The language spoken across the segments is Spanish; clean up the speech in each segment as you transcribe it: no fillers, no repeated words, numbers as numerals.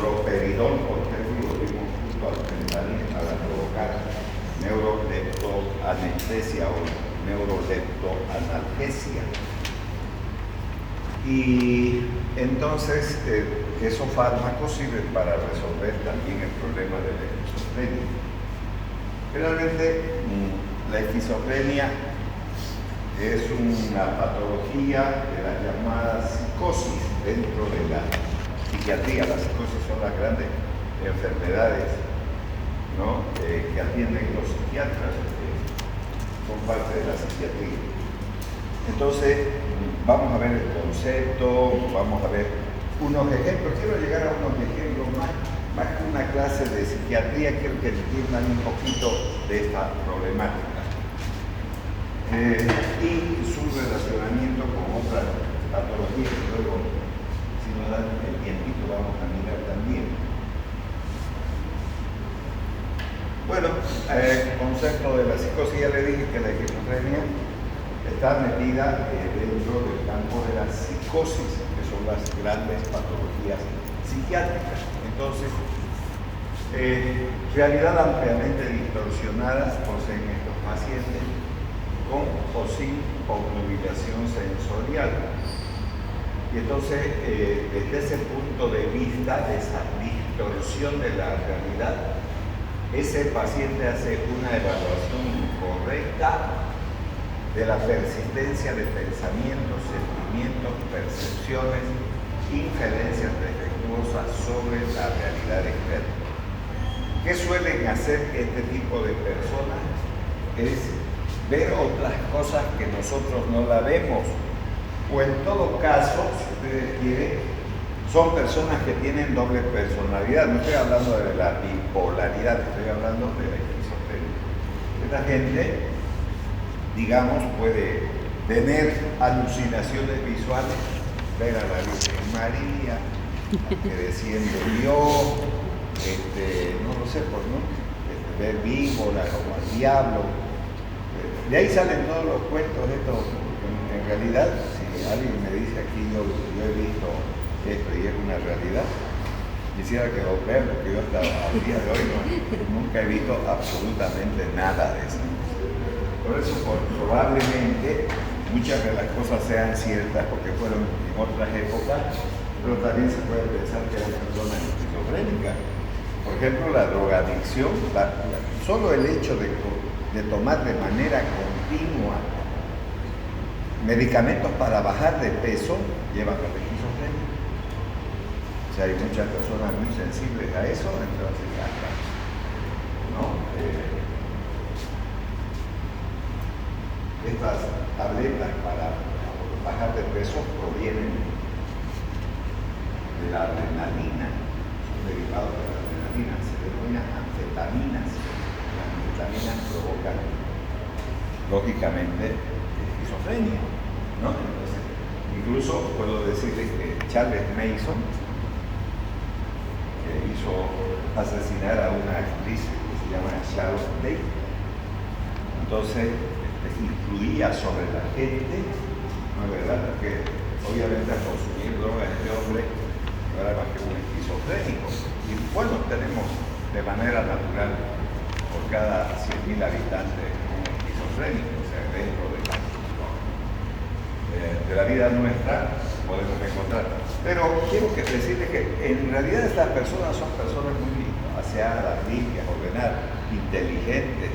droperidol, por ejemplo, lo dimos junto al fentanil para provocar neuroleptoanestesia o neuroleptoanalgesia. Y entonces esos fármacos sirven para resolver también el problema de la esquizofrenia. Realmente la esquizofrenia es una patología de las llamadas psicosis dentro de la psiquiatría. Las psicosis son las grandes enfermedades, ¿no?, que atienden los psiquiatras, son parte de la psiquiatría. Entonces, vamos a ver el concepto, vamos a ver unos ejemplos. Quiero llegar a unos ejemplos más que una clase de psiquiatría, quiero que entiendan un poquito de esta problemática y su relacionamiento con otras patologías que luego, si nos dan el tiempito, vamos a mirar también. Bueno, el concepto de la psicosis, ya le dije que la esquizofrenia está metida dentro del campo de la psicosis, que son las grandes patologías psiquiátricas. Entonces, realidad ampliamente distorsionadas poseen estos pacientes con o sin obnubilación sensorial. Y entonces, desde ese punto de vista, de esa distorsión de la realidad, ese paciente hace una evaluación incorrecta de la persistencia de pensamientos, sentimientos, percepciones, inferencias defectuosas sobre la realidad externa. ¿Qué suelen hacer este tipo de personas? Es ver otras cosas que nosotros no la vemos. O en todo caso, si ustedes quieren, son personas que tienen doble personalidad. No estoy hablando de la bipolaridad, estoy hablando de la esquizofrenia. Esta gente, digamos, puede tener alucinaciones visuales, ver a la Virgen María, creciendo yo, no lo sé, pues, ¿no? Ver víboras como al diablo. De ahí salen todos los cuentos estos. En realidad, si alguien me dice aquí yo he visto esto y es una realidad, quisiera que lo vean, porque yo hasta el día de hoy nunca he visto absolutamente nada de eso. Por eso probablemente muchas de las cosas sean ciertas porque fueron en otras épocas, pero también se puede pensar que eran personas esquizofrénicas. Por ejemplo, la drogadicción, solo el hecho de tomar de manera continua medicamentos para bajar de peso lleva a la esquizofrenia. O sea, hay muchas personas muy sensibles a eso, entonces ¿no? Estas tabletas para bajar de peso provienen de la adrenalina, son derivados de la adrenalina, se denominan anfetaminas. Las anfetaminas provocan, lógicamente, esquizofrenia, ¿no? Entonces, incluso puedo decirles que Charles Manson, que hizo asesinar a una actriz que se llama Sharon Tate, entonces influía sobre la gente, ¿no es verdad? Porque obviamente al consumir droga este hombre no era más que un esquizofrénico. Y bueno, tenemos de manera natural por cada 100.000 habitantes un esquizofrénico, o sea, dentro de la vida nuestra podemos encontrar. Pero quiero decirles que en realidad estas personas son personas muy aseadas, limpias, ordenadas, inteligentes.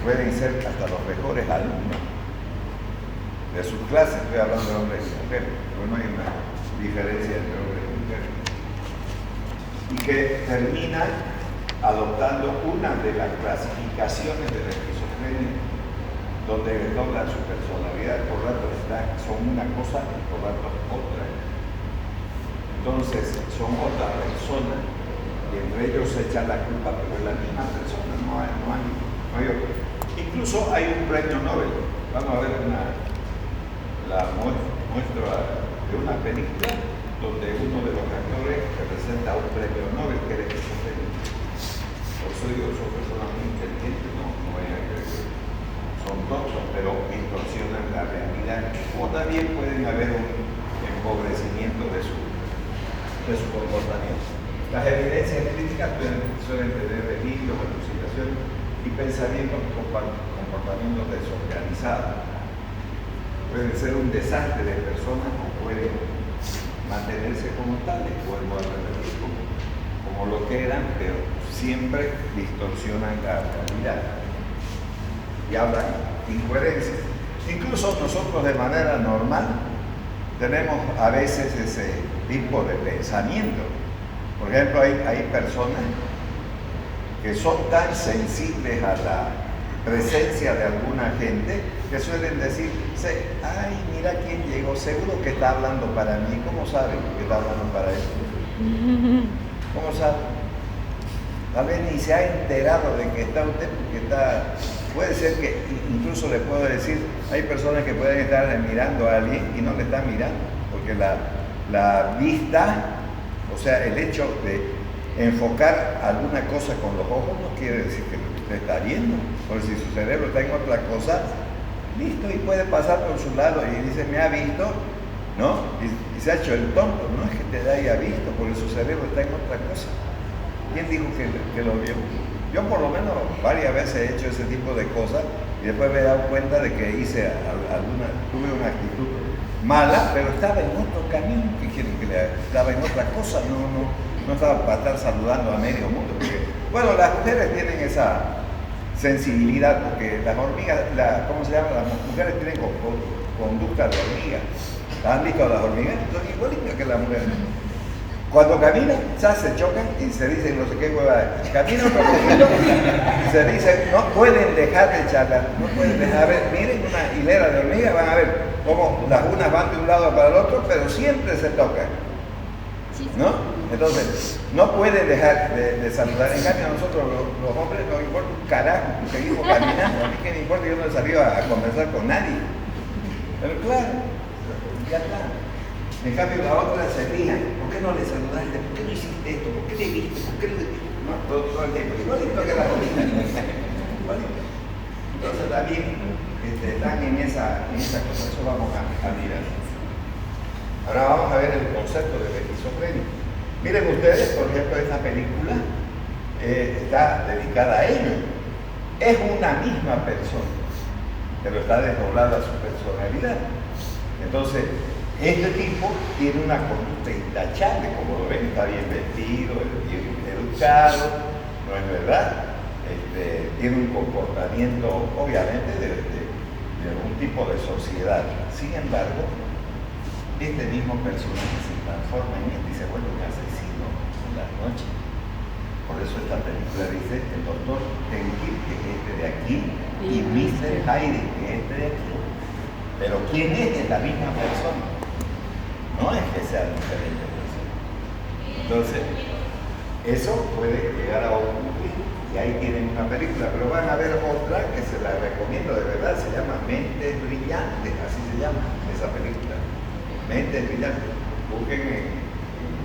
Pueden ser hasta los mejores alumnos de sus clases. Estoy hablando de hombres y mujeres, pero no hay una diferencia entre hombres y mujeres. Y que terminan adoptando una de las clasificaciones de la esquizofrenia, donde doblan su personalidad, por rato son una cosa y por rato otra. Entonces son otra persona y entre ellos se echa la culpa, pero es la misma persona, no hay otro. Incluso hay un premio Nobel. Vamos a ver la muestra de una película donde uno de los actores representa un premio Nobel que era esquizofrénico. Por eso digo, son personas muy inteligentes, no vayan a creer que son tontos, pero distorsionan la realidad. O también pueden haber un empobrecimiento de de su comportamiento. Las evidencias críticas suelen tener delirios, alucinaciones y pensamientos con comportamientos desorganizados. Pueden ser un desastre de personas o pueden mantenerse como tales, vuelvo a repetir, como lo que eran, pero siempre distorsionan la realidad y hablan incoherencias. Incluso nosotros de manera normal tenemos a veces ese tipo de pensamiento. Por ejemplo, hay personas que son tan sensibles a la presencia de alguna gente que suelen decir, ay, mira quién llegó, seguro que está hablando para mí. ¿Cómo sabe que está hablando para él? ¿Cómo sabe? Tal vez ni se ha enterado de que está usted, porque está... Puede ser que incluso le puedo decir, hay personas que pueden estar mirando a alguien y no le están mirando, porque la vista, o sea, el hecho de enfocar alguna cosa con los ojos no quiere decir que usted está viendo, porque si su cerebro está en otra cosa, listo, y puede pasar por su lado y dice, me ha visto, ¿no? Y se ha hecho el tonto, no es que te haya visto, porque su cerebro está en otra cosa. ¿Quién dijo que lo vio? Yo por lo menos varias veces he hecho ese tipo de cosas y después me he dado cuenta de que tuve una actitud mala, pero estaba en otro camino, que quieren que estaba en otra cosa, no estaba para estar saludando a medio mundo. Porque, bueno, las mujeres tienen esa sensibilidad, porque las hormigas, ¿cómo se llama? Las mujeres tienen conducta de hormiga. ¿Han visto a las hormigas? Son igualitas que las mujeres. Cuando caminan, ya se chocan y se dicen no sé qué huevada. Caminan otro poquito y se dicen, no pueden dejar de charlar, no pueden dejar. A ver, miren una hilera de hormigas, van a ver cómo las unas van de un lado para el otro, pero siempre se tocan, ¿no? Entonces, no pueden dejar de saludar. En cambio, a nosotros los hombres nos importa un carajo, seguimos caminando. A mí que me importa, yo no he salido a conversar con nadie. Pero claro, ya está. En cambio, la otra se fija, ¿por qué no le saludaste? ¿Por qué no hiciste esto? ¿Por qué le viste? ¿Por qué le... No, todo el tiempo. Igualito que la hormiga. Igualito. Entonces también están en esa cosa, eso vamos a mirar. Ahora vamos a ver el concepto de esquizofrenia. Miren ustedes, por ejemplo, esta película está dedicada a ello. Es una misma persona, pero está desdoblada su personalidad. Entonces, este tipo tiene una conducta intachable, como lo ven, está bien vestido, bien educado, ¿no es verdad? Tiene un comportamiento, obviamente, de un tipo de sociedad. Sin embargo, este mismo personaje se transforma en y se vuelve un asesino en la noche. Por eso esta película dice el doctor Tenkil, que es este de aquí, y Mr. Hyde, que es este de aquí. Pero ¿quién es? Es la misma persona. No es que sean diferentes personas. Entonces, eso puede llegar a ocurrir. Y ahí tienen una película, pero van a ver otra que se la recomiendo de verdad, se llama Mentes Brillantes, así se llama esa película. Mentes Brillantes. Busquen en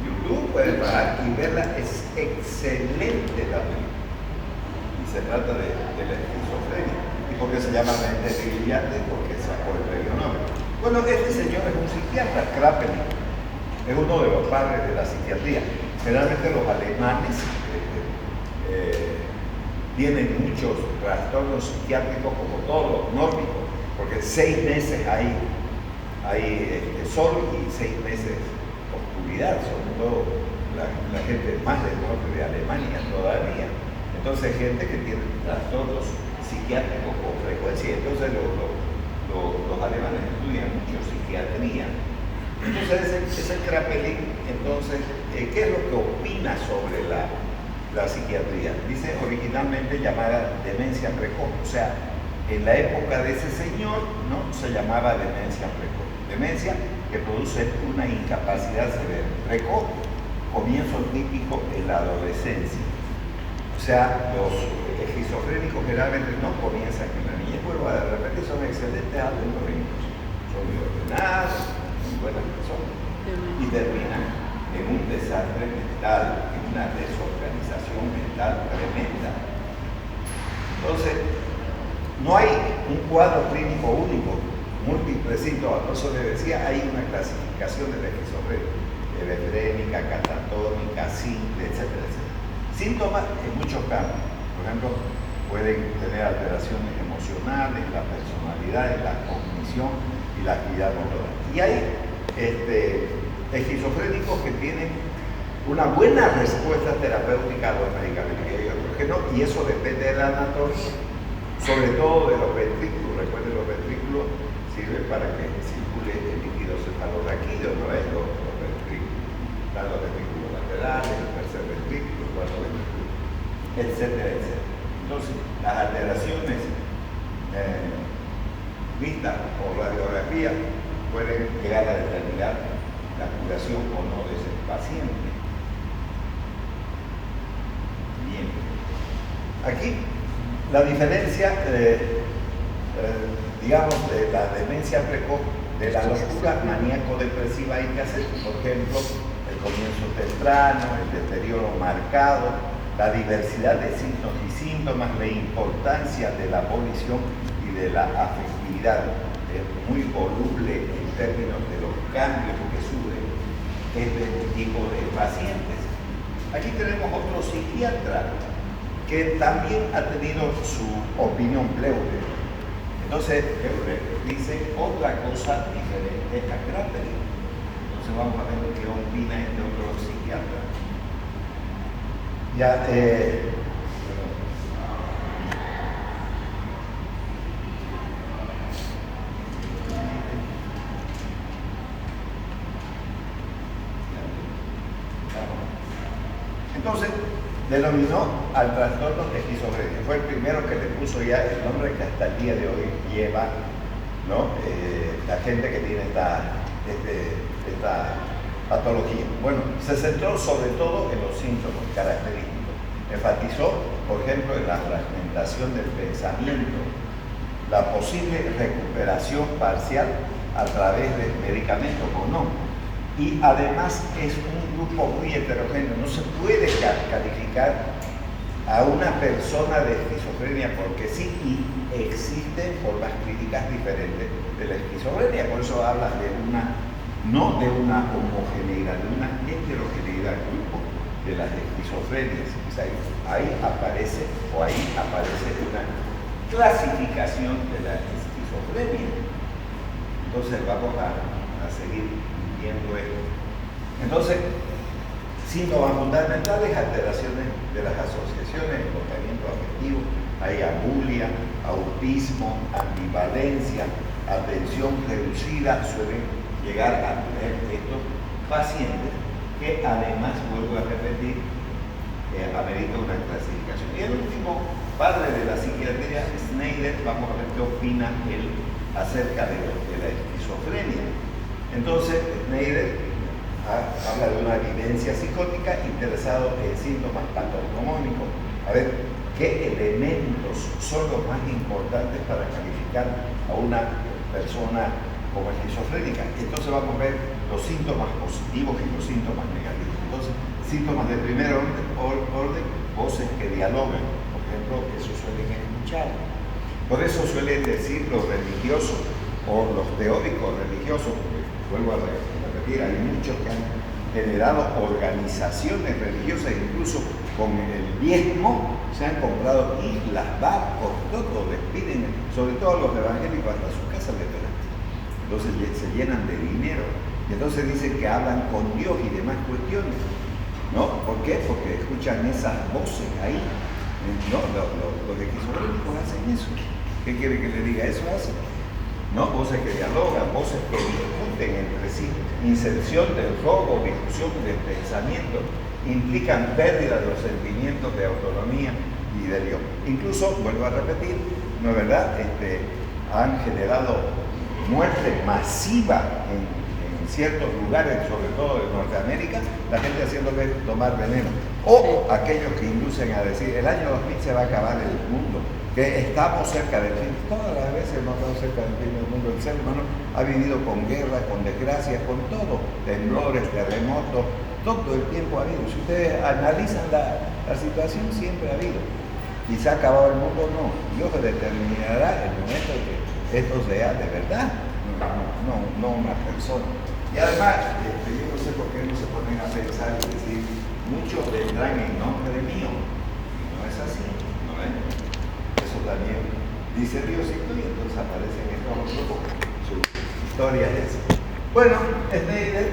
YouTube, pueden parar y verla, es excelente la película. Y se trata de la esquizofrenia. ¿Y por qué se llama Mentes Brillantes? Porque sacó el premio Nobel. Bueno, este señor es un psiquiatra, Kraepelin, es uno de los padres de la psiquiatría. Generalmente los alemanes tienen muchos trastornos psiquiátricos como todos los nórdicos, porque 6 meses hay sol y 6 meses oscuridad, sobre todo la gente más del norte de Alemania todavía. Entonces hay gente que tiene trastornos psiquiátricos con frecuencia, entonces los alemanes estudian mucho psiquiatría. Entonces ese Kraepelin, entonces, ¿qué es lo que opina sobre la psiquiatría? Dice originalmente llamada demencia precoz, o sea, en la época de ese señor no se llamaba demencia precoz. Demencia que produce una incapacidad severa. Precoz, comienzo típico en la adolescencia. O sea, los esquizofrénicos generalmente no comienzan en la niñez, vuelvo a repetir, son excelentes adolescentes, son muy ordenados, muy buenas personas, y terminan en un desastre mental, en una desorganización mental tremenda. Entonces, no hay un cuadro clínico único, múltiple síntomas, por eso le decía, hay una clasificación de la esquizofrenia. hebefrénica, catatónica, simple, etcétera, etcétera. Síntomas en muchos campos. Por ejemplo, pueden tener alteraciones emocionales, la personalidad, la cognición y la actividad motora. Y hay esquizofrénicos que tienen una buena respuesta terapéutica a los medicamentos y hay otros que no, y eso depende de la anatomía, sobre todo de los ventrículos. Recuerden, los ventrículos sirven para que circule el líquido cefalorraquídeo, no es los ventrículos. Están los ventrículos laterales, el tercer ventrículo, el cuarto ventrículo, etcétera, etcétera. Entonces, las alteraciones vistas por radiografía pueden llegar a determinar la curación o no de ese paciente. Bien. Aquí, la diferencia, digamos, de la demencia precoz de la locura maníaco-depresiva hay que hacer, por ejemplo, el comienzo temprano, el deterioro marcado, la diversidad de signos y síntomas, la importancia de la volición y de la afectividad. Es muy voluble en términos de los cambios que sufren este tipo de pacientes. Aquí tenemos otro psiquiatra que también ha tenido su opinión. Bleuler. Entonces, Bleuler dice otra cosa diferente a Kraepelin. Entonces vamos a ver qué opina este otro psiquiatra. Ya, entonces, denominó al trastorno de esquizofrenia. Fue el primero que le puso ya el nombre que hasta el día de hoy lleva, ¿no? La gente que tiene esta patología. Bueno, se centró sobre todo en los síntomas característicos. Enfatizó, por ejemplo, en la fragmentación del pensamiento, la posible recuperación parcial a través de medicamentos o no. Y además es un grupo muy heterogéneo. No se puede calificar a una persona de esquizofrenia porque sí, y existen formas clínicas diferentes de la esquizofrenia. Por eso habla de no de una homogeneidad, de una heterogeneidad, grupo de las esquizofrenias. Ahí aparece una clasificación de la esquizofrenia. Entonces vamos a seguir viendo esto. Entonces, síntomas fundamentales, alteraciones de las asociaciones, comportamiento afectivo, hay abulia, autismo, ambivalencia, atención reducida, suelen llegar a tener estos pacientes que además, vuelvo a repetir, amerita una clasificación. Y el último padre de la psiquiatría, Schneider, vamos a ver qué opina él acerca de la esquizofrenia. Entonces, Schneider habla de una evidencia psicótica, interesado en síntomas patognomónicos. A ver, ¿qué elementos son los más importantes para calificar a una persona como esquizofrénica? Entonces vamos a ver los síntomas positivos y los síntomas negativos. Entonces, síntomas de primer orden, voces que dialogan, por ejemplo, eso suelen escuchar. Por eso suelen decir los religiosos o los teóricos religiosos, porque vuelvo a repetir, hay muchos que han generado organizaciones religiosas, incluso con el diezmo se han comprado islas, barcos, todo, les piden, sobre todo los evangélicos, hasta sus casas les dan. Entonces se llenan de dinero y entonces dicen que hablan con Dios y demás cuestiones, ¿no? ¿Por qué? Porque escuchan esas voces ahí, ¿no? Los esquizofrénicos hacen eso. ¿Qué quiere que le diga? Eso hacen, ¿no? Voces que dialogan, voces que discuten entre sí, inserción del robo, discusión del pensamiento, implican pérdida de los sentimientos de autonomía y de Dios. Incluso, vuelvo a repetir, ¿no es verdad? Han generado muerte masiva en ciertos lugares, sobre todo en Norteamérica, la gente haciéndole tomar veneno. O aquellos que inducen a decir, el año 2000 se va a acabar el mundo, que estamos cerca del fin. Todas las veces hemos estado cerca del fin del mundo. El ser humano ha vivido con guerra, con desgracia, con todo, temblores, terremotos, todo el tiempo ha habido. Si ustedes analizan la situación, siempre ha habido. ¿Y se ha acabado el mundo? No. Dios determinará el momento en que esto sea de verdad, no una persona. Y además, yo no sé por qué no se puede pensar y decir, muchos vendrán en nombre mío. Y no es así, ¿no es? Eso también dice Diosito y entonces aparecen estos otros, su historia es esa. Bueno, Schneider,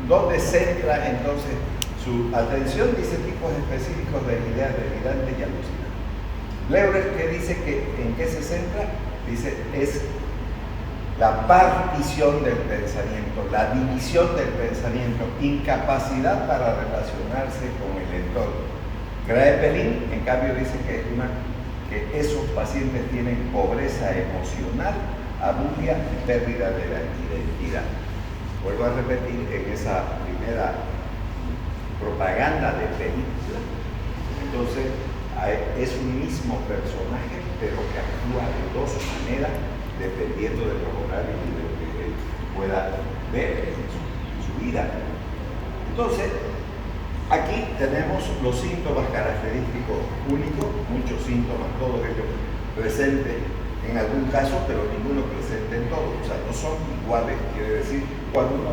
¿dónde centra entonces su atención? Dice tipos específicos de ideas delirantes y alucinantes. Leurer, ¿qué dice en qué se centra? Dice, es la partición del pensamiento, la división del pensamiento, incapacidad para relacionarse con el entorno. Kraepelin, en cambio, dice que esos pacientes tienen pobreza emocional, abulia y pérdida de la identidad. Vuelvo a repetir, en esa primera propaganda de película, entonces es un mismo personaje, pero que actúa de dos maneras, dependiendo de los horarios y de lo que él pueda ver en su vida. Entonces, aquí tenemos los síntomas característicos únicos, muchos síntomas, todos ellos presentes en algún caso, pero ninguno presente en todos. O sea, no son iguales. Quiere decir, cuando uno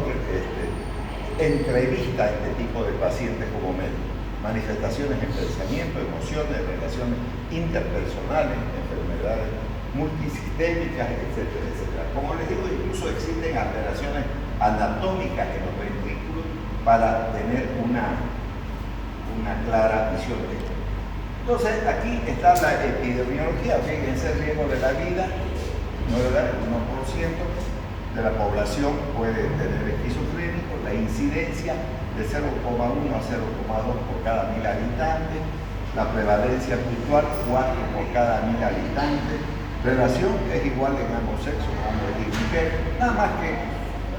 entrevista a este tipo de pacientes como médico, manifestaciones en pensamiento, emociones, relaciones interpersonales, enfermedades multisistémicas, etcétera, etcétera. Como les digo, incluso existen alteraciones anatómicas en los ventrículos para tener una clara visión de esto. Entonces, aquí está la epidemiología. Fíjense, el riesgo de la vida, ¿no es verdad? El 1% de la población puede tener esquizofrénico, la incidencia de 0,1 a 0,2 por cada 1000 habitantes, la prevalencia puntual 4 por cada 1000 habitantes, relación es igual en ambos sexos, hombres y mujeres, nada más que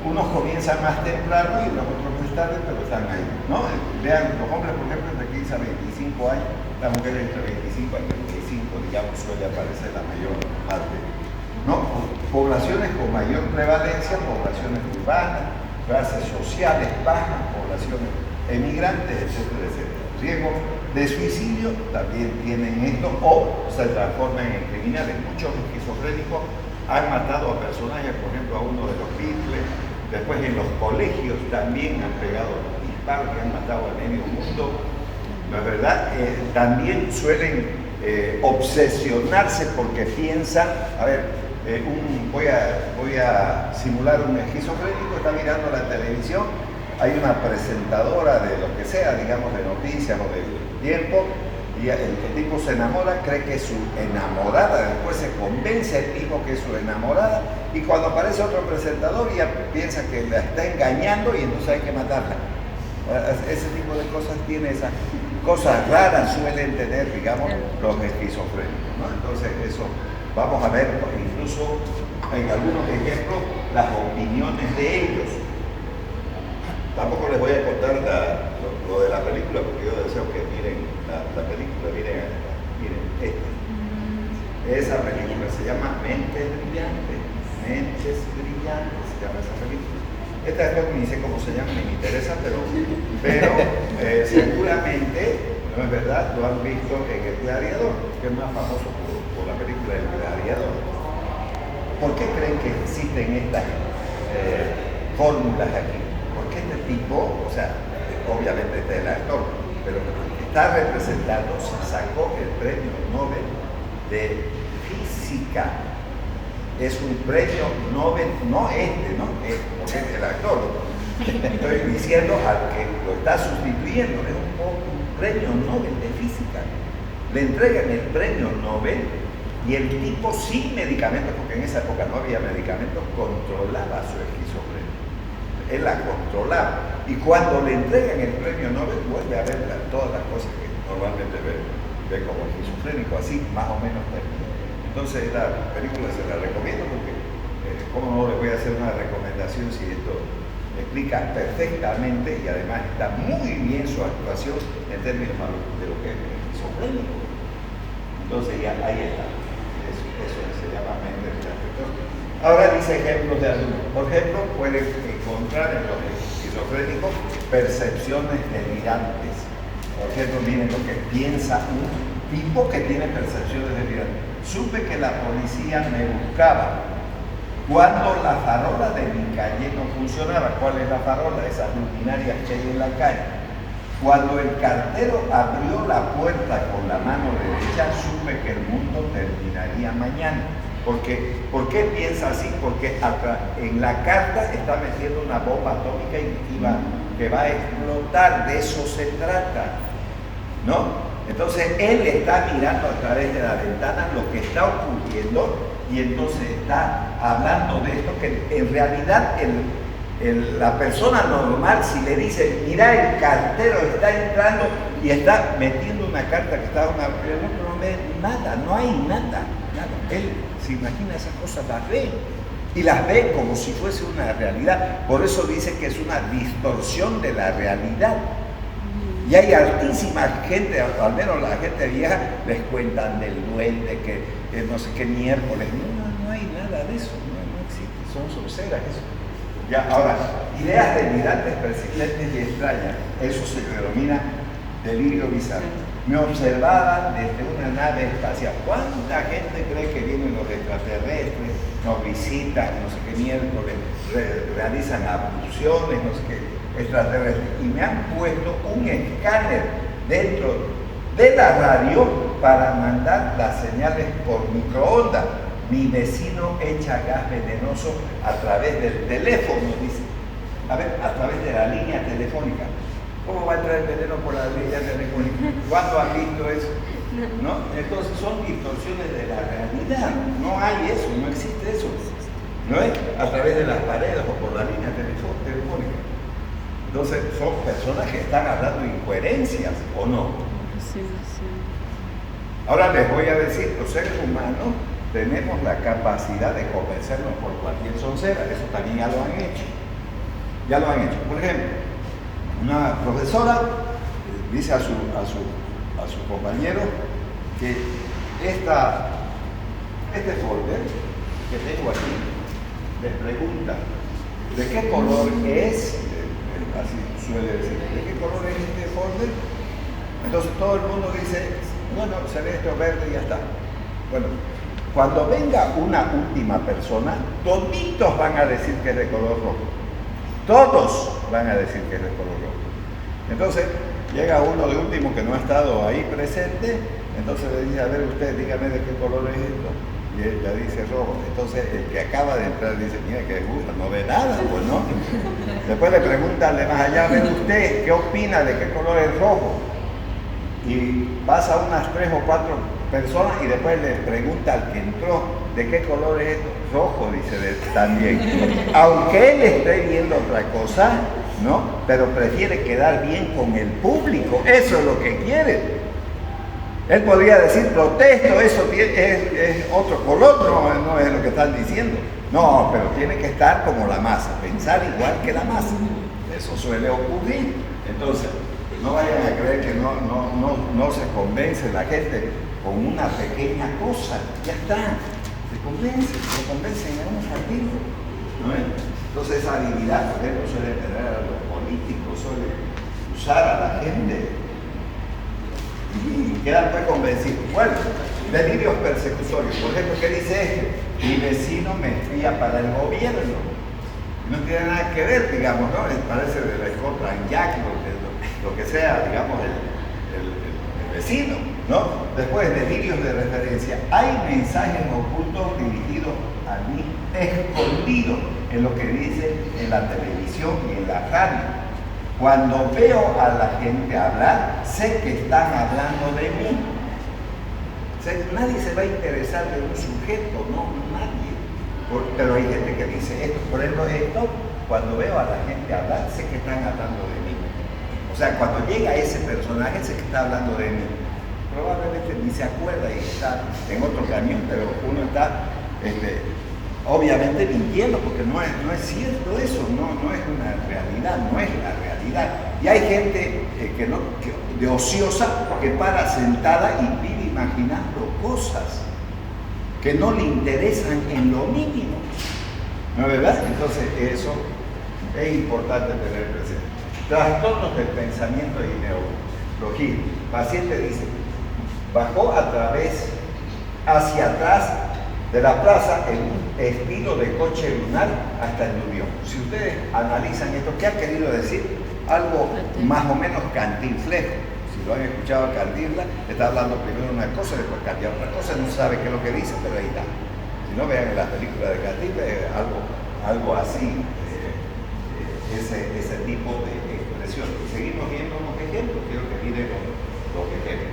unos comienzan más temprano y los otros más tarde, pero están ahí, ¿no? Vean, los hombres, por ejemplo, entre 15 a 25 años, las mujeres entre 25 a 35, digamos, suele aparecer la mayor parte, ¿no? Poblaciones con mayor prevalencia, poblaciones urbanas, clases sociales bajas, poblaciones emigrantes, etcétera, etcétera. Riesgo de suicidio también tienen esto o se transforman en criminales. Muchos esquizofrénicos han matado a personajes, por ejemplo, a uno de los Beatles. Después en los colegios también han pegado disparos y han matado a medio mundo. ¿No es verdad? También suelen obsesionarse porque piensan, a ver, voy a simular un esquizofrénico, está mirando la televisión, hay una presentadora de lo que sea, digamos, de noticias o de tiempo, y el tipo se enamora, cree que es su enamorada, después se convence el tipo que es su enamorada, y cuando aparece otro presentador ya piensa que la está engañando y entonces hay que matarla. Ese tipo de cosas tiene esas cosas raras, suelen tener, digamos, los esquizofrénicos, ¿no? Entonces eso vamos a ver incluso en algunos ejemplos las opiniones de ellos. Tampoco les voy a contar lo de la película, porque yo deseo que miren la película, miren esta. Esa película se llama Mentes Brillantes, se llama esa película. Esta ni sé cómo se llama, ni me interesa, pero seguramente, no es verdad, lo han visto en El Gladiador, que es más famoso por la película El Gladiador. ¿Por qué creen que existen estas fórmulas aquí? Porque este tipo, o sea, obviamente este es el actor, pero está representando, se sacó el premio Nobel de Física. Es un premio Nobel, no este, ¿no? Porque es el actor. Estoy diciendo al que lo está sustituyendo, es un premio Nobel de Física. Le entregan el premio Nobel y el tipo sin medicamentos, porque en esa época no había medicamentos, controlaba su esquizofrenia. Él la controlaba. Y cuando le entregan el premio Nobel, vuelve a ver todas las cosas que normalmente ve como esquizofrénico, así más o menos termina. Entonces la película se la recomiendo porque, ¿cómo no les voy a hacer una recomendación si esto explica perfectamente y además está muy bien su actuación en términos de lo que es esquizofrénico? Entonces ya ahí está. Eso se llama mente brillante. Ahora dice ejemplos de alumnos. Por ejemplo, pueden encontrar en los esquizofrénicos percepciones delirantes. Por ejemplo, miren lo que piensa un tipo que tiene percepciones delirantes. Supe que la policía me buscaba. Cuando la farola de mi calle no funcionaba. ¿Cuál es la farola? Esas luminarias que hay en la calle. Cuando el cartero abrió la puerta con la mano derecha, supe que el mundo terminaría mañana. ¿Por qué piensa así? Porque en la carta está metiendo una bomba atómica que va a explotar. De eso se trata, ¿no? Entonces él está mirando a través de la ventana lo que está ocurriendo y entonces está hablando de esto que en realidad la persona normal, si le dice, mira, el cartero está entrando y está metiendo una carta que está el otro no ve nada, no hay nada. Él se imagina esas cosas, las ve y las ve como si fuese una realidad. Por eso dice que es una distorsión de la realidad. Y hay altísima gente, al menos la gente vieja, les cuentan del duende, que no sé qué miércoles. No hay nada de eso, no existe, son sonceras eso. Ya, ahora, ideas delirantes, persistentes y extrañas, eso se denomina delirio bizarro. Me observaban desde una nave espacial. ¿Cuánta gente cree que vienen los extraterrestres, nos visitan, no sé qué miércoles, realizan abducciones, no sé qué extraterrestres? Y me han puesto un escáner dentro de la radio para mandar las señales por microondas. Mi vecino echa gas venenoso a través del teléfono, dice. A ver, a través de la línea telefónica. ¿Cómo va a entrar el veneno por la línea telefónica? ¿Cuándo han visto eso? ¿No? Entonces son distorsiones de la realidad. No hay eso, no existe eso. ¿No es? A través de las paredes o por la línea telefónica. Entonces son personas que están hablando incoherencias, ¿o no? Sí. Ahora les voy a decir, los seres humanos tenemos la capacidad de convencernos por cualquier soncera. Eso también ya lo han hecho. Ya lo han hecho. Por ejemplo, una profesora dice a su compañero que este folder que tengo aquí, les pregunta ¿de qué color es? Así suele decir, ¿de qué color es este folder? Entonces todo el mundo dice, bueno, celeste o verde y ya está. Bueno, cuando venga una última persona, toditos van a decir que es de color rojo. Todos van a decir que es de color rojo. Entonces llega uno de último que no ha estado ahí presente, entonces le dice, a ver usted, dígame de qué color es esto. Y él ya dice rojo. Entonces el que acaba de entrar dice, mira que gusta, no ve nada, pues no. Después le preguntan de más allá, a ver usted, ¿qué opina de qué color es rojo? Y pasa unas 3 o 4 personas y después le pregunta al que entró, ¿de qué color es esto? Rojo, dice también. Aunque él esté viendo otra cosa, ¿no? Pero prefiere quedar bien con el público, eso es lo que quiere. Él podría decir, protesto, eso es otro color, no es lo que están diciendo. No, pero tiene que estar como la masa, pensar igual que la masa. Eso suele ocurrir. Entonces, no vayan a creer que no se convence la gente con una pequeña cosa. Ya está, se convencen en un ratito, ¿no es? Entonces esa habilidad, por ejemplo, suele tener a los políticos, suele usar a la gente y quedan pues convencidos. Bueno, delirios persecutorios. Por ejemplo, ¿qué dice este? Mi vecino me espía para el gobierno. No tiene nada que ver, digamos, ¿no? Parece de la Scotland Yard, lo que sea, digamos, el vecino, ¿no? Después, delirios de referencia. Hay mensajes ocultos dirigidos a mí, escondidos en lo que dicen en la televisión y en la radio. Cuando veo a la gente hablar, sé que están hablando de mí. Nadie se va a interesar de un sujeto, no, nadie. Pero hay gente que dice esto, por ejemplo, esto, cuando veo a la gente hablar, sé que están hablando de mí. O sea, cuando llega ese personaje, sé que está hablando de mí. Probablemente ni se acuerda y está en otro camión, pero uno está obviamente mintiendo, porque no es cierto eso, no es una realidad, no es la realidad. Y hay gente de ociosa que para sentada y vive imaginando cosas que no le interesan en lo mínimo. ¿No es verdad? Entonces eso es importante tener presente. Trastornos del pensamiento y neurología. El paciente dice, bajó hacia atrás de la plaza en un estilo de coche lunar hasta el Lubión. Si ustedes analizan esto, ¿qué ha querido decir? Algo más o menos cantinflejo. Si lo han escuchado a Cantinflas, está hablando primero una cosa, después cambia otra cosa, no sabe qué es lo que dice, pero ahí está. Si no, vean en las películas de Cantinflas, algo así, ese tipo de expresión. Seguimos viendo unos ejemplos, quiero que miren los ejemplos,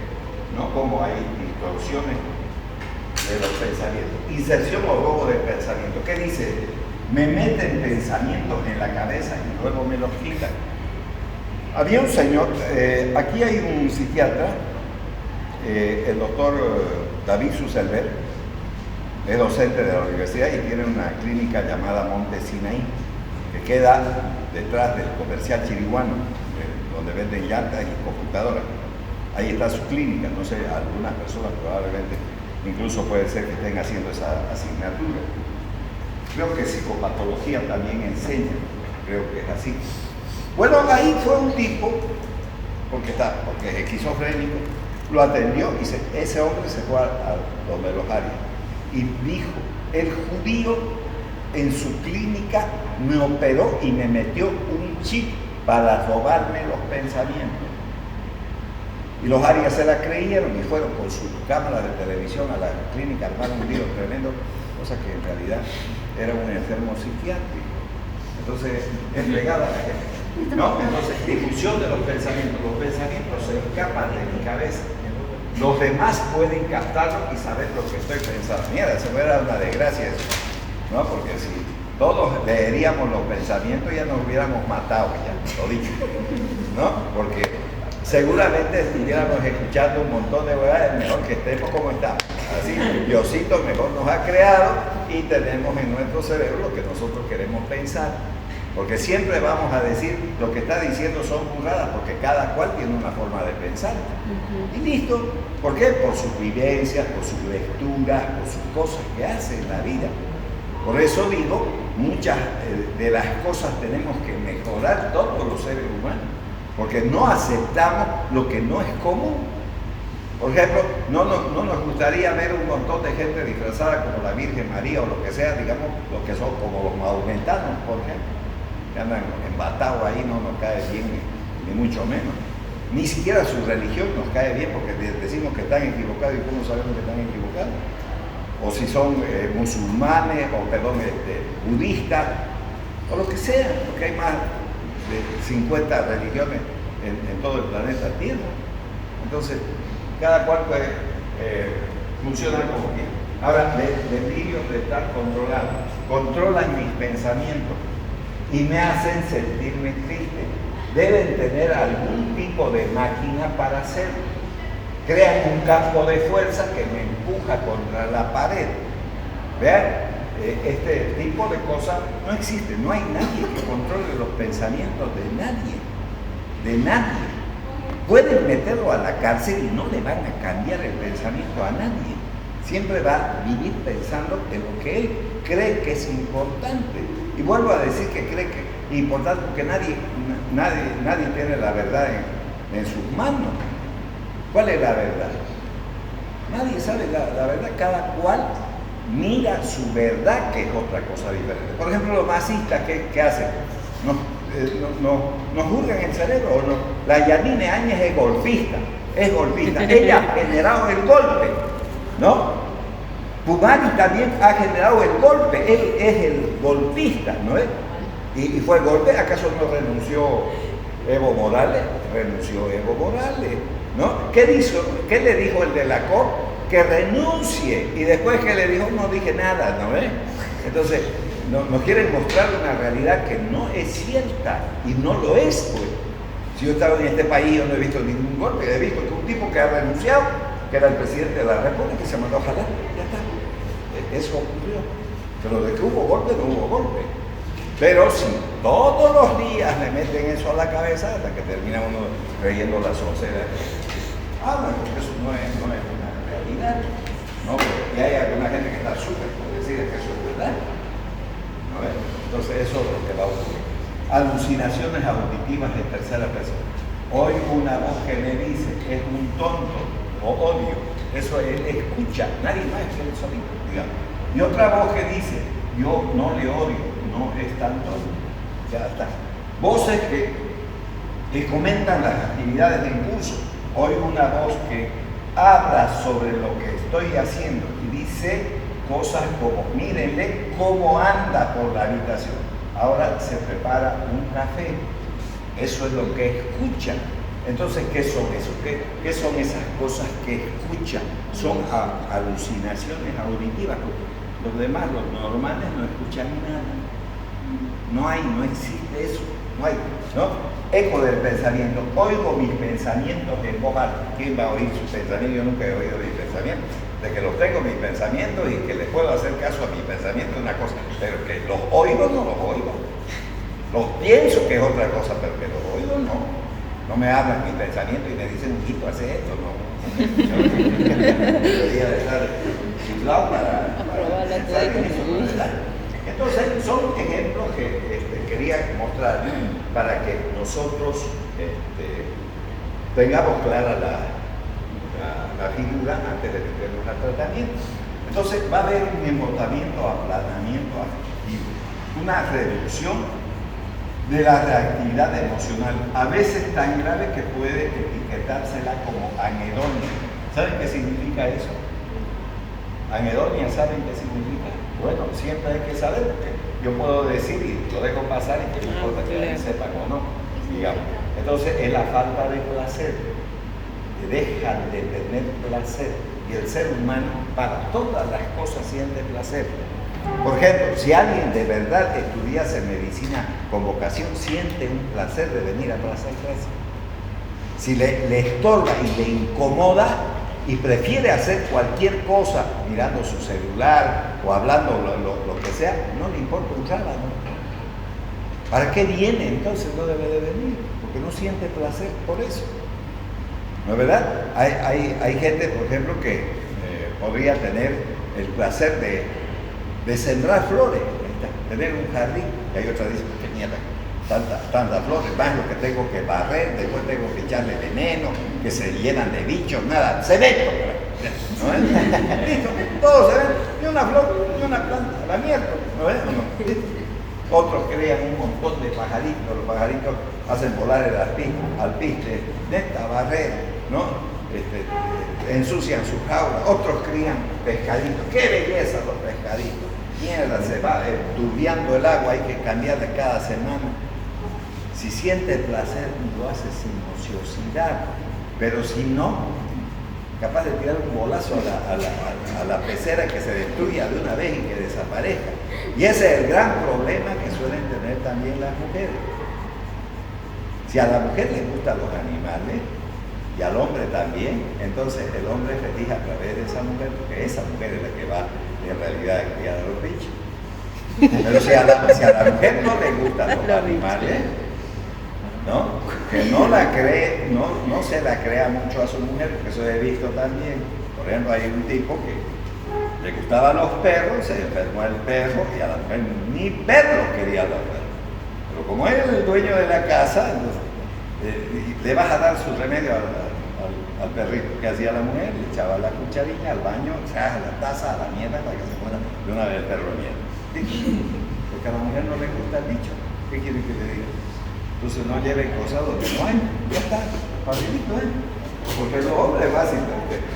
¿no? Cómo hay distorsiones de los pensamientos. Inserción o robo de pensamiento. ¿Qué dice? Me meten pensamientos en la cabeza y luego me los quitan. Había un señor, aquí hay un psiquiatra, el doctor David Suselberg, es docente de la universidad y tiene una clínica llamada Monte Sinaí, que queda detrás del comercial chiriguano, donde venden llantas y computadoras. Ahí está su clínica, no sé, algunas personas probablemente incluso puede ser que estén haciendo esa asignatura. Creo que psicopatología también enseña, creo que es así. Bueno, ahí fue un tipo, porque es esquizofrénico, lo atendió y ese hombre se fue a donde los Arias y dijo, el judío en su clínica me operó y me metió un chip para robarme los pensamientos. Y los Arias se la creyeron y fueron con su cámara de televisión a la clínica, armaron un lío tremendo, cosa que en realidad era un enfermo psiquiátrico. Entonces, entregada a la gente. ¿No? Entonces, difusión de los pensamientos. Los pensamientos se escapan de mi cabeza. Los demás pueden captarlo y saber lo que estoy pensando. Mira, se me da una desgracia eso, ¿no? Porque si todos leeríamos los pensamientos ya nos hubiéramos matado, ya, lo dicho, ¿no? Porque seguramente estuviéramos escuchando un montón de verdades, mejor que estemos como estamos. Así, Diosito mejor nos ha creado y tenemos en nuestro cerebro lo que nosotros queremos pensar. Porque siempre vamos a decir lo que está diciendo son burradas, porque cada cual tiene una forma de pensar. Y listo. ¿Por qué? Por sus vivencias, por sus lecturas, por sus cosas que hace en la vida. Por eso digo, muchas de las cosas tenemos que mejorar todos los seres humanos, porque no aceptamos lo que no es común. Por ejemplo, no nos gustaría ver un montón de gente disfrazada como la Virgen María o lo que sea, digamos, lo que son como los mahometanos, por ejemplo. Que andan embatados ahí, no nos cae bien, ni mucho menos. Ni siquiera su religión nos cae bien porque decimos que están equivocados y cómo sabemos que están equivocados. O si son musulmanes, o perdón, budistas, o lo que sea, porque hay más de 50 religiones en todo el planeta Tierra. Entonces, cada cual puede funcionar como quiera. Ahora, delirios de estar controlado. Controlan mis pensamientos y me hacen sentirme triste. Deben tener algún tipo de máquina para hacerlo. Crean un campo de fuerza que me empuja contra la pared. Vean, este tipo de cosas no existe. No hay nadie que controle los pensamientos de nadie. De nadie. Pueden meterlo a la cárcel y no le van a cambiar el pensamiento a nadie. Siempre va a vivir pensando en lo que él cree que es importante. Y vuelvo a decir que cree que es importante porque nadie tiene la verdad en sus manos. ¿Cuál es la verdad? Nadie sabe la verdad, cada cual mira su verdad, que es otra cosa diferente. Por ejemplo, los masistas, ¿qué hacen? Nos juzgan el cerebro o no. La Yanine Áñez es golpista. Ella ha generado el golpe, ¿no? Pumani también ha generado el golpe, él es el golpista, ¿no es? Y fue el golpe. ¿Acaso no renunció Evo Morales? Renunció Evo Morales, ¿no? ¿Qué le dijo el de la COP? Que renuncie. Y después que le dijo, no dije nada, ¿no es? Entonces, nos quieren mostrar una realidad que no es cierta y no lo es, pues. Si yo estaba en este país, yo no he visto ningún golpe, he visto que un tipo que ha renunciado, que era el presidente de la República, se mandó a jalar, ya está. Eso ocurrió. Pero de que hubo golpe, no hubo golpe. Pero si todos los días le meten eso a la cabeza, hasta que termina uno creyendo las onceras, porque eso no es una realidad. ¿No? Y hay alguna gente que está súper convencida que eso es verdad. ¿No? Entonces eso es lo que va a ocurrir. Alucinaciones auditivas en tercera persona. Oigo una voz que me dice que es un tonto o odio. Eso él escucha, nadie más que él solito, digamos. Y otra voz que dice, yo no le odio, no es tanto, ya está. Voces que comentan las actividades en curso. Oigo una voz que habla sobre lo que estoy haciendo y dice cosas como, mírenle cómo anda por la habitación. Ahora se prepara un café. Eso es lo que escuchan. Entonces, ¿qué son eso? ¿Qué son esas cosas que escuchan? Son alucinaciones auditivas. Los demás, los normales, no escuchan nada. No existe eso. No hay, ¿no? Eco del pensamiento. Oigo mis pensamientos en voz alta. ¿Quién va a oír sus pensamientos? Yo nunca he oído mis pensamientos. De que los tengo mis pensamientos y que les puedo hacer caso a mis pensamientos es una cosa, pero que los oigo no los oigo. Los pienso que es otra cosa, pero que los oigo no. No me hablan mis pensamientos y me dicen, Hijito, hace esto, no. Debería dejar chiflado para pensar en eso, ¿verdad? Entonces, son ejemplos que quería mostrar para que nosotros tengamos clara la figura antes de meternos al tratamiento. Entonces, va a haber un embotamiento, aplanamiento afectivo, una reducción de la reactividad emocional, a veces tan grave que puede etiquetársela como anedonia. ¿Saben qué significa eso? Anedonia, ¿saben qué significa? Bueno, siempre hay que saber, porque yo puedo decir y lo dejo pasar y que no importa que alguien sepan o no, digamos. Entonces es la falta de placer, que dejan de tener placer, y el ser humano para todas las cosas siente placer. Por ejemplo, si alguien de verdad estudiase medicina con vocación, siente un placer de venir a Plaza Iglesia. Si le estorba y le incomoda y prefiere hacer cualquier cosa mirando su celular o hablando lo que sea, no le importa un rábano. ¿Para qué viene? Entonces no debe de venir, porque no siente placer por eso. ¿No es verdad? Hay gente, por ejemplo, que podría tener el placer de sembrar flores, tener un jardín, y hay otra dice, que mierda, tantas flores, más lo que tengo que barrer, después tengo que echarle veneno, que se llenan de bichos, nada, cemento, ¿no es? Listo, todo se ve, ni una flor, ni una planta, la mierda, ¿no es? No. Otros crean un montón de pajaritos, los pajaritos hacen volar el alpiste de esta barrera, ¿no? Ensucian sus jaulas, otros crían pescaditos, qué belleza los pescaditos. Mierda, se va turbiando el agua, hay que cambiarla cada semana. Si siente placer, lo hace sin ociosidad, pero si no, capaz de tirar un bolazo a la pecera que se destruya de una vez y que desaparezca. Y ese es el gran problema que suelen tener también las mujeres. Si a la mujer le gustan los animales y al hombre también, entonces el hombre fetija a través de esa mujer, porque esa mujer es la que va en realidad a criar a los bichos. Pero si a la mujer no le gustan los animales, ¿no? Que no se la crea mucho a su mujer, porque eso he visto también. Por ejemplo, hay un tipo que le gustaban los perros, se enfermó el perro y a la mujer ni perros quería los perros. Pero como él es el dueño de la casa, entonces, le vas a dar su remedio al perrito. ¿Qué hacía la mujer? Le echaba la cucharilla al baño, a la taza, a la mierda para que se muera de una vez el perro de mierda. Porque a la mujer no le gusta el bicho. ¿Qué quiere que le diga? Entonces no lleve cosas donde no hay. Ya está, facilito, ¿eh? Porque los hombres es fácil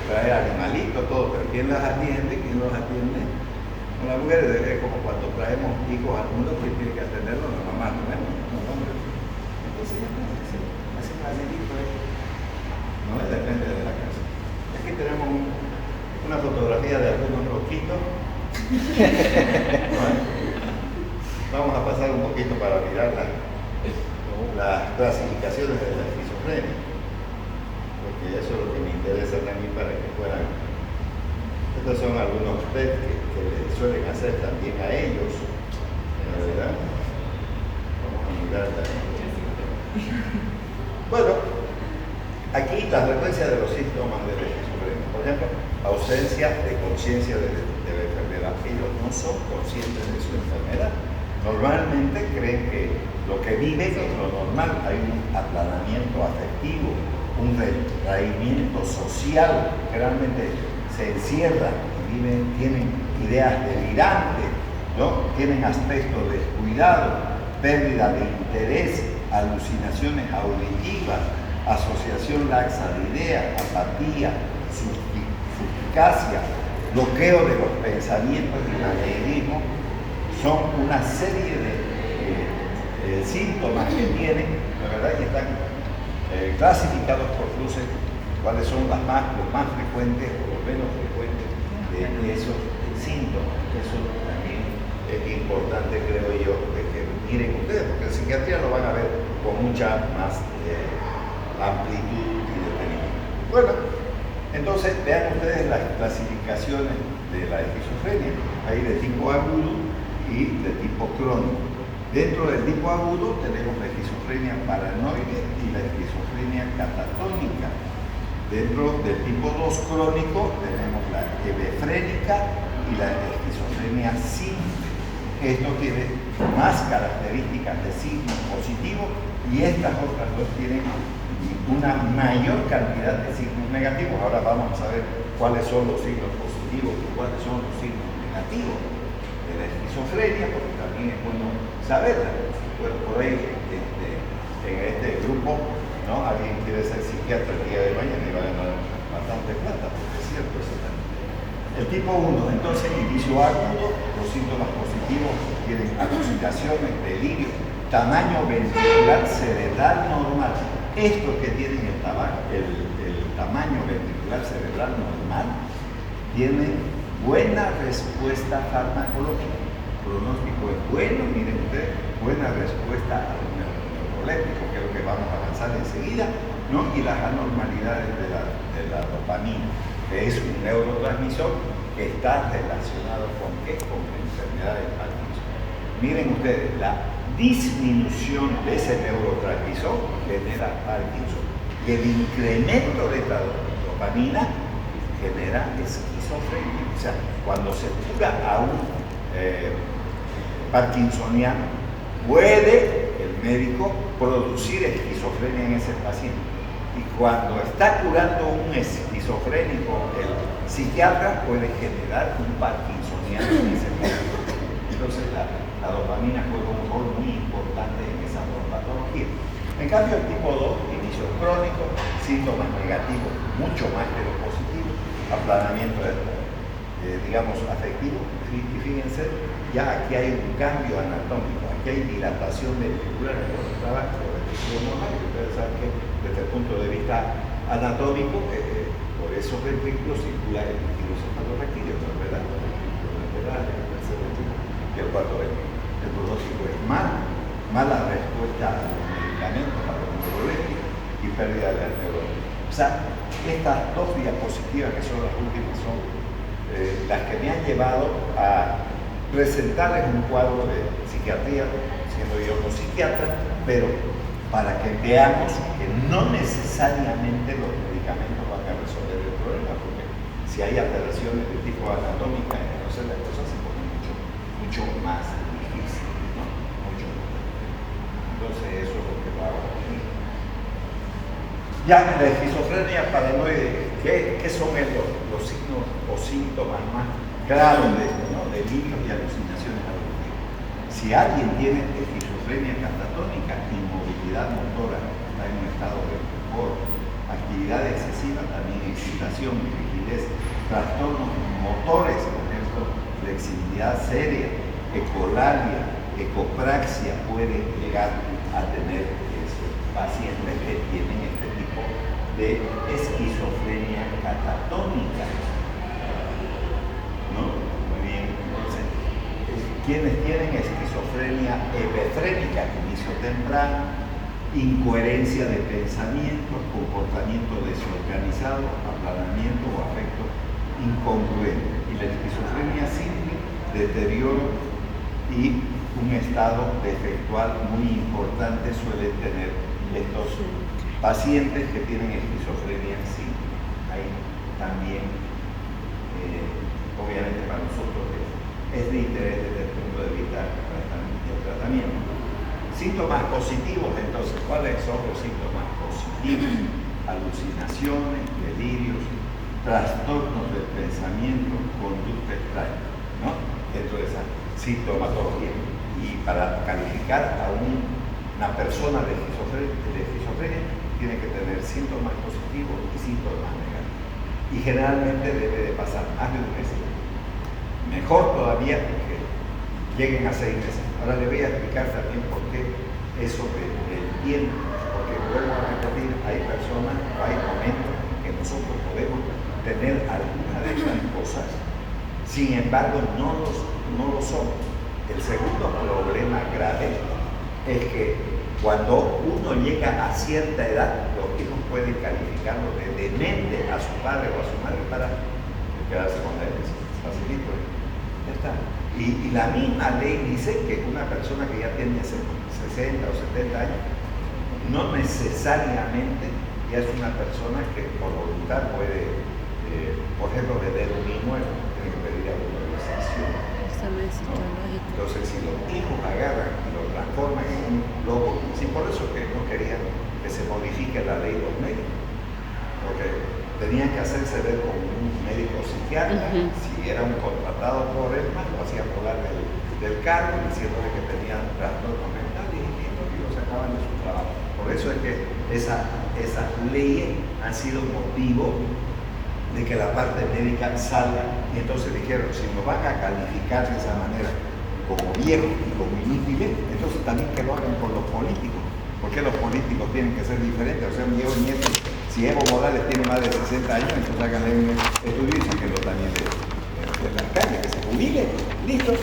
traer animalitos, todo, pero ¿quién las atiende? ¿Quién los atiende? Con las mujeres es como cuando traemos hijos al mundo, que tiene que atenderlos la mamá, ¿no? Los hombres. Entonces ya está, así facilito, ¿eh? No depende de la casa. Aquí tenemos una fotografía de algunos loquitos. ¿No? Vamos a pasar un poquito para mirar las clasificaciones de la esquizofrenia, porque eso es lo que me interesa a mí para que puedan. Estos son algunos test que les suelen hacer también a ellos, ¿verdad? Vamos a mirarla. Bueno, aquí la frecuencia de los síntomas de la esquizofrenia, por ejemplo, ausencia de conciencia de la enfermedad. Ellos no son conscientes de su enfermedad. Normalmente creen que lo que viven es lo normal. Hay un aplanamiento afectivo, un retraimiento social, que realmente se encierran y tienen ideas delirantes, ¿no? Tienen aspecto descuidado, pérdida de interés, alucinaciones auditivas, asociación laxa de ideas, apatía, suspicacia, bloqueo de los pensamientos y materialismo. Son una serie de síntomas que tienen, la verdad, que están clasificados por cruces, cuáles son los más frecuentes o los menos frecuentes de esos síntomas. Eso también es importante, creo yo, de que miren ustedes, porque en psiquiatría lo van a ver con mucha más amplitud y detenimiento. Bueno, entonces vean ustedes las clasificaciones de la esquizofrenia. Hay de tipo agudo y de tipo crónico. Dentro del tipo agudo tenemos la esquizofrenia paranoide y la esquizofrenia catatónica. Dentro del tipo 2 crónico tenemos la hebefrénica y la esquizofrenia simple. Esto tiene más características de signos positivos y estas otras dos tienen una mayor cantidad de signos negativos. Ahora vamos a ver cuáles son los signos positivos y cuáles son los signos negativos de la esquizofrenia, porque también es bueno saberla. Bueno, por ahí en este grupo, ¿no? Alguien quiere ser psiquiatra el día de mañana y va a ganar bastante plata, porque es cierto eso también. El tipo 1, entonces, inicio agudo, los síntomas positivos tienen alucinaciones, delirio, tamaño ventricular cerebral normal. Estos que tienen el tamaño ventricular cerebral normal tienen buena respuesta farmacológica. El pronóstico es bueno, miren ustedes, buena respuesta a los neurolépticos, que es lo que vamos a avanzar enseguida, ¿no? Y las anormalidades de la dopamina, que es un neurotransmisor que está relacionado con ¿qué? Con la enfermedad de Parkinson. Miren ustedes, la disminución de ese neurotransmisor genera Parkinson y el incremento de esta dopamina genera esquizofrenia. O sea, cuando se cura a un parkinsoniano, puede el médico producir esquizofrenia en ese paciente. Y cuando está curando un esquizofrénico, el psiquiatra puede generar un parkinsoniano en ese paciente. Entonces la dopamina juega un rol muy importante en esa patología. En cambio, el tipo 2, inicio crónico, síntomas negativos, mucho más que lo positivo, aplanamiento digamos, afectivo, y fíjense, ya aquí hay un cambio anatómico, aquí hay dilatación ventricular en el trabajo normal, y ustedes saben que desde el punto de vista anatómico, por esos ventrículos circula el líquido cefalorraquídeo, ¿verdad? El ventrículo lateral, el tercer ventrículo y el cuarto ventrículo. El pronóstico es mala respuesta a los medicamentos, a los neurolépticos y pérdida de las neuronas. O sea, estas dos diapositivas, que son las últimas, son las que me han llevado a presentarles un cuadro de psiquiatría, siendo yo no psiquiatra, pero para que veamos que no necesariamente los medicamentos van a resolver el problema, porque si hay alteraciones de tipo anatómica, entonces las cosas se ponen mucho más difíciles, ¿no? Mucho más. Entonces eso es lo que va a ocurrir. Ya la esquizofrenia paranoide, ¿qué son los signos o síntomas más claros de esto, ¿no? Delirios y alucinaciones auditivas? Si alguien tiene esquizofrenia catatónica, inmovilidad motora, está en un estado de estupor, actividad excesiva, también excitación, rigidez, trastornos motores, por ejemplo, flexibilidad seria, ecolalia, ecopraxia, puede llegar a tener pacientes que tienen este tipo de esquizofrenia catatónica, ¿no? Muy bien, entonces, quienes tienen esquizofrenia hebefrénica, inicio temprano, incoherencia de pensamientos, comportamiento desorganizado, aplanamiento o afecto incongruente. Y la esquizofrenia simple, deterioro y un estado defectual muy importante suelen tener estos pacientes que tienen esquizofrenia simple. Ahí también, obviamente para nosotros es de interés desde el punto de vista del tratamiento. Síntomas positivos, entonces, ¿cuáles son los síntomas positivos? Alucinaciones, delirios, trastornos del pensamiento, conducta extraña. ¿no? Dentro de esa sintomatología. Y para calificar a una persona de esquizofrenia tiene que tener síntomas positivos y síntomas negativos. Y generalmente debe de pasar más de un mes. Mejor todavía que lleguen a 6 meses. Ahora le voy a explicar también por qué eso del tiempo. Porque vuelvo a repetir, hay personas, hay momentos que nosotros podemos tener alguna de estas cosas, sin embargo no lo son. El segundo problema grave es que cuando uno llega a cierta edad, los hijos pueden calificarlo de demente a su padre o a su madre para quedarse con la herencia. Facilito, ya está. Y la misma ley dice que una persona que ya tiene 60 o 70 años no necesariamente ya es una persona que por voluntad puede, por ejemplo, vender un inmueble, tiene que pedir autorización. Entonces, si los hijos agarran y lo transforman en un lobo, sí, por eso que no querían que se modifique la ley de los médicos, porque tenían que hacerse ver como un médico psiquiatra. Si era un contratado por él, lo hacían volar del cargo diciéndole que tenían trastornos mentales y lo sacaban de su trabajo. Por eso es que esas leyes han sido motivo de que la parte médica salga, y entonces dijeron, si nos van a calificar de esa manera como viejos y como inútiles, entonces también que lo hagan con los políticos. ¿Por qué los políticos tienen que ser diferentes? O sea, un viejo nieto, si Evo Morales tiene más de 60 años, entonces háganle un estudio y sáquenlo también de la calle, que se jubile, listo,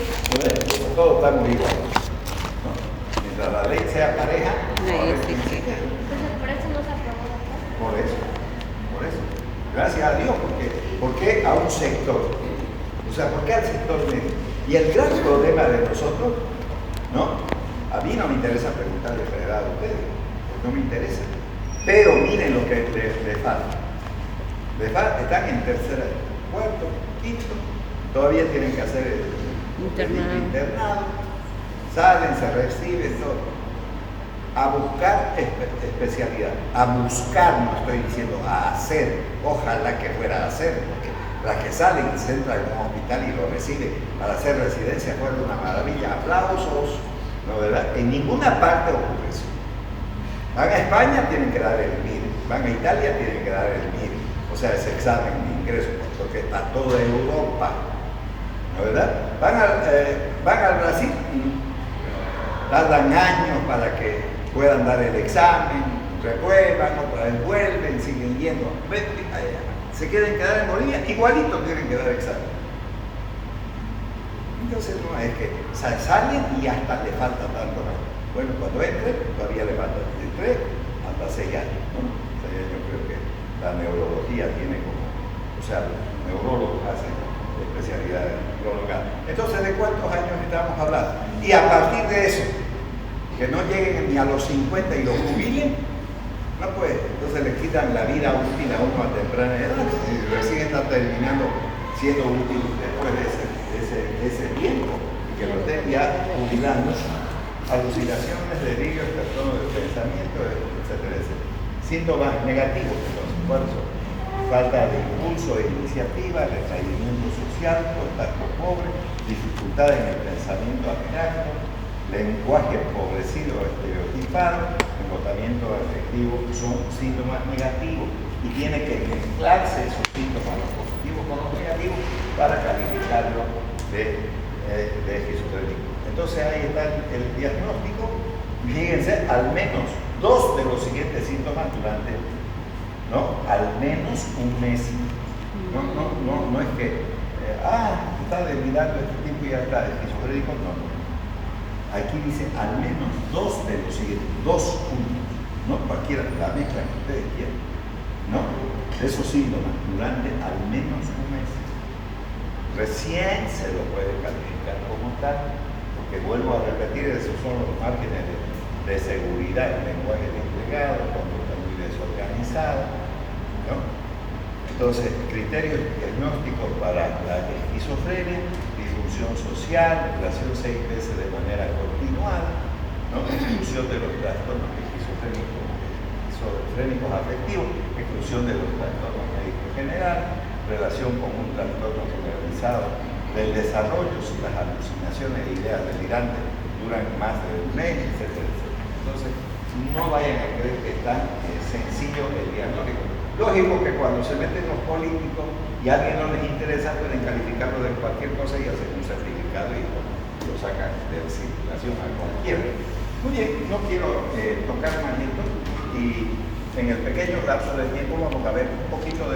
todos estamos iguales, ¿no? Mientras la ley sea pareja, entonces por eso no se aprobó. por eso. Gracias a Dios, porque a un sector, o sea, ¿por qué al sector médico? Y el gran problema de nosotros, ¿no? A mí no me interesa preguntarle la edad a ustedes, porque no me interesa. Pero miren lo que les falta. Les falta, están en tercera, cuarto, quinto, todavía tienen que hacer el internado, salen, se reciben, todo. A buscar especialidad, a buscar, no estoy diciendo a hacer, ojalá que fuera a hacer, porque las que salen y se entran en un hospital y lo reciben para hacer residencia fue una maravilla, aplausos, ¿no, verdad? En ninguna parte ocurre eso. Van a España, tienen que dar el MIR, van a Italia, tienen que dar el MIR, o sea, ese examen de ingreso, porque está toda Europa, ¿no, verdad? Van al Brasil, tardan años para que puedan dar el examen, reprueban, otra vez vuelven, siguen yendo. Se quieren quedar en Bolivia, igualito tienen que dar examen. Entonces no es que salen y hasta le falta tanto más. Bueno, cuando entre, todavía le falta de 3 hasta 6 años, ¿no? 6 años creo que la neurología tiene como, o sea, los neurólogos hacen especialidades prolongadas. Entonces, ¿de cuántos años estamos hablando? Y a partir de eso, que no lleguen ni a los 50 y los jubilen, no puede. Entonces le quitan la vida útil a uno a temprana edad y recién está terminando siendo útil después de ese tiempo y que lo estén ya jubilando. Alucinaciones, delirios, trastornos del pensamiento, etcétera, etcétera. Síntomas negativos, entonces, ¿cuáles son? Falta de impulso e iniciativa, retraimiento social, contacto pobre, dificultad en el pensamiento abstracto, lenguaje empobrecido o estereotipado, agotamiento afectivo, son síntomas negativos y tiene que mezclarse esos síntomas, los positivos con los negativos, para calificarlo de esquizofrénico. Entonces ahí está el diagnóstico. Fíjense, al menos 2 de los siguientes síntomas durante, ¿no? Al menos un mes. No es que, está delirando este tipo y ya está esquizofrénico, no. Aquí dice al menos 2 de los siguientes, 2 puntos, no cualquiera, la mezcla que ustedes quieran, ¿no? Esos síntomas durante al menos un mes. Recién se lo puede calificar como tal, porque vuelvo a repetir, esos son los márgenes de seguridad, el lenguaje desplegado, conducta muy desorganizada, ¿no? Entonces, criterios diagnósticos para la esquizofrenia: disfunción social, relación 6 veces de manera continuada, ¿no? Exclusión de los trastornos esquizofrénicos afectivos, exclusión de los trastornos médicos generales, relación con un trastorno generalizado del desarrollo, si las alucinaciones e ideas delirantes duran más de un mes, etcétera, etcétera. Entonces, no vayan a creer que es tan sencillo el diagnóstico. Lógico que cuando se meten los políticos y a alguien no les interesa, pueden calificarlo de cualquier cosa y hacer un certificado y lo sacan de circulación a cualquiera. Muy bien, no quiero tocar más esto y en el pequeño lapso de tiempo vamos a ver un poquito de